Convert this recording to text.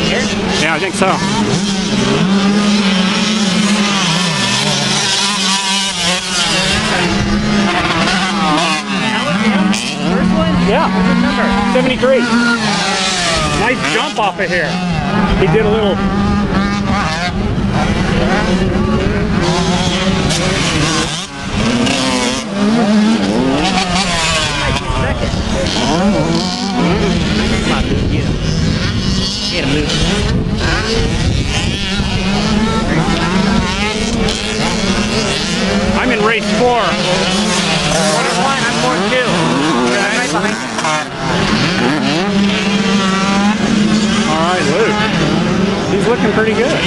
Here? Yeah, I think so. First one? Yeah. What's his number? 73. Nice jump off of here. He did a little. Come on, dude, get him. Get him, dude. I'm in race 4. 41, I'm 42. I'm right behind you. All right, Luke. He's looking pretty good.